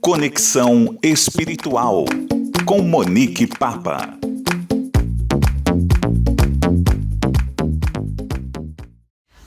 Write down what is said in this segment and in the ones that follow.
Conexão Espiritual, com Monique Papa.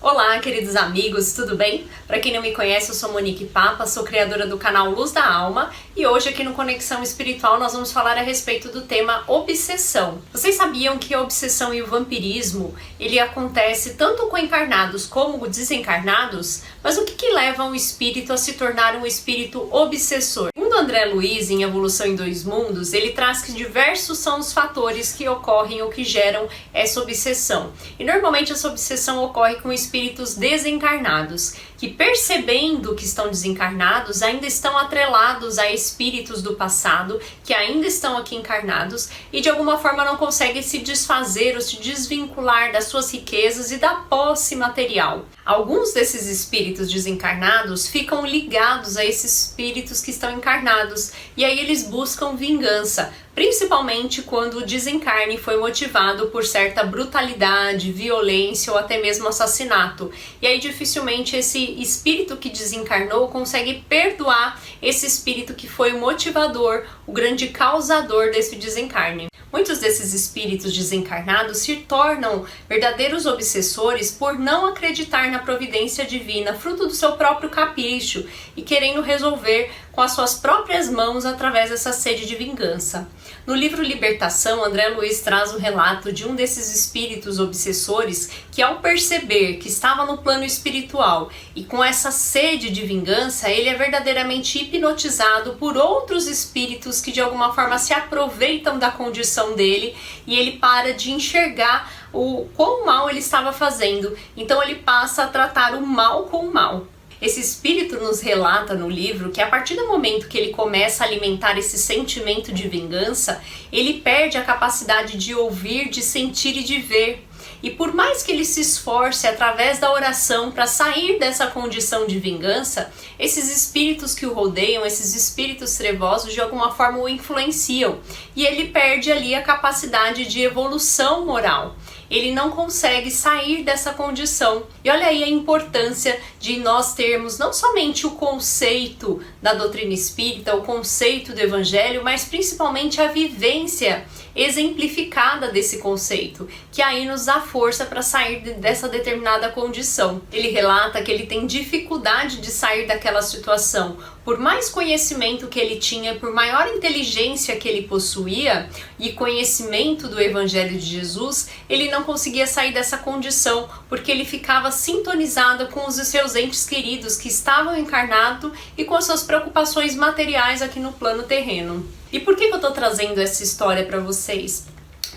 Olá, queridos amigos, tudo bem? Para quem não me conhece, eu sou Monique Papa, sou criadora do canal Luz da Alma e hoje aqui no Conexão Espiritual nós vamos falar a respeito do tema obsessão. Vocês sabiam que a obsessão e o vampirismo, ele acontece tanto com encarnados como desencarnados? Mas o que leva um espírito a se tornar um espírito obsessor? Segundo André Luiz, em Evolução em Dois Mundos, ele traz que diversos são os fatores que ocorrem ou que geram essa obsessão. E normalmente essa obsessão ocorre com espíritos desencarnados, que percebendo que estão desencarnados, ainda estão atrelados a espíritos do passado, que ainda estão aqui encarnados, e de alguma forma não conseguem se desfazer ou se desvincular das suas riquezas e da posse material. Alguns desses espíritos desencarnados ficam ligados a esses espíritos que estão encarnados, e aí eles buscam vingança, principalmente quando o desencarne foi motivado por certa brutalidade, violência ou até mesmo assassinato. E aí dificilmente esse espírito que desencarnou consegue perdoar esse espírito que foi o motivador, o grande causador desse desencarne. Muitos desses espíritos desencarnados se tornam verdadeiros obsessores por não acreditar na providência divina, fruto do seu próprio capricho e querendo resolver com as suas próprias mãos através dessa sede de vingança. No livro Libertação, André Luiz traz o relato de um desses espíritos obsessores que, ao perceber que estava no plano espiritual e com essa sede de vingança, ele é verdadeiramente hipnotizado por outros espíritos que de alguma forma se aproveitam da condição dele e ele para de enxergar o quão mal ele estava fazendo. Então ele passa a tratar o mal com o mal. Esse espírito nos relata no livro que a partir do momento que ele começa a alimentar esse sentimento de vingança, ele perde a capacidade de ouvir, de sentir e de ver. E por mais que ele se esforce através da oração para sair dessa condição de vingança, esses espíritos que o rodeiam, esses espíritos trevosos, de alguma forma o influenciam. E ele perde ali a capacidade de evolução moral. Ele não consegue sair dessa condição. E olha aí a importância de nós termos não somente o conceito da doutrina espírita, o conceito do evangelho, mas principalmente a vivência exemplificada desse conceito, que aí nos dá força para sair dessa determinada condição. Ele relata que ele tem dificuldade de sair daquela situação. Por mais conhecimento que ele tinha, por maior inteligência que ele possuía e conhecimento do Evangelho de Jesus, ele não conseguia sair dessa condição, porque ele ficava sintonizado com os seus entes queridos que estavam encarnados e com as suas preocupações materiais aqui no plano terreno. E por que eu estou trazendo essa história para vocês?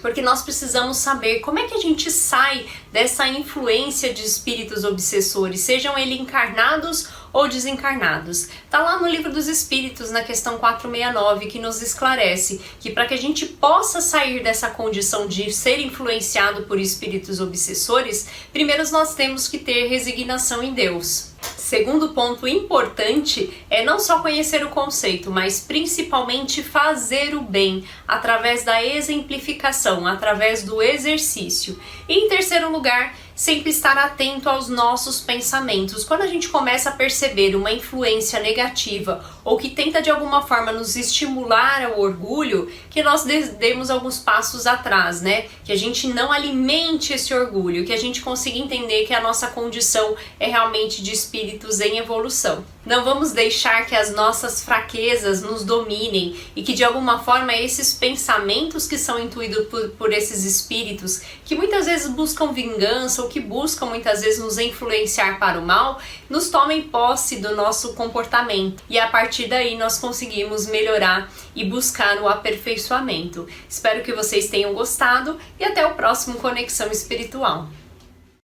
Porque nós precisamos saber como é que a gente sai dessa influência de espíritos obsessores, sejam eles encarnados ou desencarnados. Tá lá no Livro dos Espíritos, na questão 469, que nos esclarece que para que a gente possa sair dessa condição de ser influenciado por espíritos obsessores, primeiro nós temos que ter resignação em Deus. Segundo ponto importante é não só conhecer o conceito, mas principalmente fazer o bem através da exemplificação, através do exercício. E em terceiro lugar, sempre estar atento aos nossos pensamentos. Quando a gente começa a perceber uma influência negativa ou que tenta de alguma forma nos estimular ao orgulho, que nós demos alguns passos atrás, né? Que a gente não alimente esse orgulho, que a gente consiga entender que a nossa condição é realmente de espíritos em evolução. Não vamos deixar que as nossas fraquezas nos dominem e que de alguma forma esses pensamentos que são intuídos por esses espíritos, que muitas vezes buscam vingança ou que buscam muitas vezes nos influenciar para o mal, nos tomem posse do nosso comportamento. E a partir daí nós conseguimos melhorar e buscar o aperfeiçoamento. Espero que vocês tenham gostado e até o próximo Conexão Espiritual.